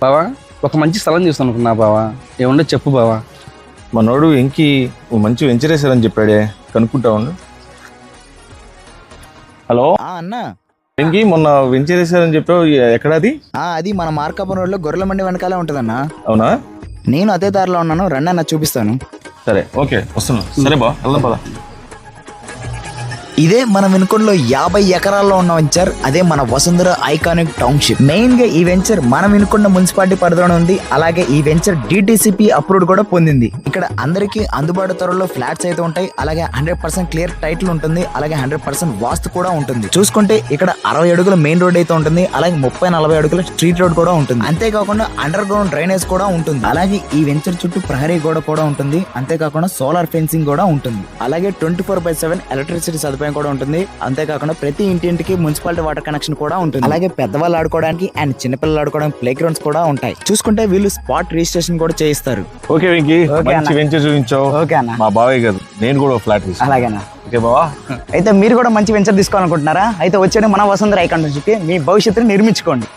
బావా ఒక మంచి స్థలం చూస్తాను అనుకున్నా బావా, ఏముండో చెప్పు బావా. మనోడు ఇంకి మంచి వెంచర్ వేసారని చెప్పాడే, కనుక్కుంటా ఉండు. హలో అన్న, ఇంకి మొన్న వెంచర్ వేసారని చెప్పావు, ఎక్కడ అది? అది మన మార్కాపురం రోడ్లో గొర్రెల మండి వెనకాలే ఉంటుందన్న. అవునా? నేను అదే దారిలో ఉన్నాను, రండి అన్న చూపిస్తాను. సరే ఓకే వస్తున్నా. సరే బా వెళ్దాం పద. ఇదే మన వినుకొండలో 50 ఎకరాల్లో ఉన్న వెంచర్. అదే మన వసుంధర ఐకానిక్ టౌన్షిప్. మెయిన్ గా ఈ వెంచర్ మన వినుకొండ మున్సిపాలిటీ పరిధిలోనే ఉంది. అలాగే ఈ వెంచర్ DTCP అప్రూవ్డ్ కూడా పొందింది. ఇక్కడ అందరికీ అందుబాటు ధరలో ఫ్లాట్స్ అయితే ఉంటాయి. అలాగే 100% క్లియర్ టైటిల్ ఉంటుంది. అలాగే 100% వాస్తు కూడా ఉంటుంది. చూసుకుంటే ఇక్కడ 60 అడుగుల మెయిన్ రోడ్ అయితే ఉంటుంది. అలాగే 30-40 అడుగుల స్ట్రీట్ రోడ్ కూడా ఉంటుంది. అంతేకాకుండా అండర్ గ్రౌండ్ డ్రైనేజ్ కూడా ఉంటుంది. అలాగే ఈ వెంచర్ చుట్టూ ప్రహరీ గోడ కూడా ఉంటుంది. అంతేకాకుండా సోలార్ ఫెన్సింగ్ కూడా ఉంటుంది. అలాగే 24/7 ఎలక్ట్రిసిటీ సదుపాయం కూడా ఉంటుంది. అంతేకాకుండా ప్రతి ఇంటింటికి మున్సిపాలిటీ వాటర్ కనెక్షన్ కూడా ఉంటుంది. అలాగే పెద్దవాళ్ళు ఆడుకోవడానికి అండ్ చిన్నపిల్లలు ఆడుకోవడానికి ప్లే గ్రౌండ్స్ కూడా ఉంటాయి. చూసుకుంటే వీళ్ళు స్పాట్ రిజిస్ట్రేషన్ కూడా చేయిస్తారు. ఓకే వెంకీ, మంచి వెంచర్ చూపించావు. ఓకే అన్న, మా బావయ్య కాదు, నేను కూడా ఫ్లాట్ తీసుకున్నా. అలాగేనా? ఓకే బావా. అయితే మీరు కూడా మంచి వెంచర్ తీసుకోవాలనుకుంటున్నారా? అయితే వచ్చేది మన వసుంధర ఐకానిక్ టౌన్షిప్. మీ భవిష్యత్తుని నిర్మించుకోండి.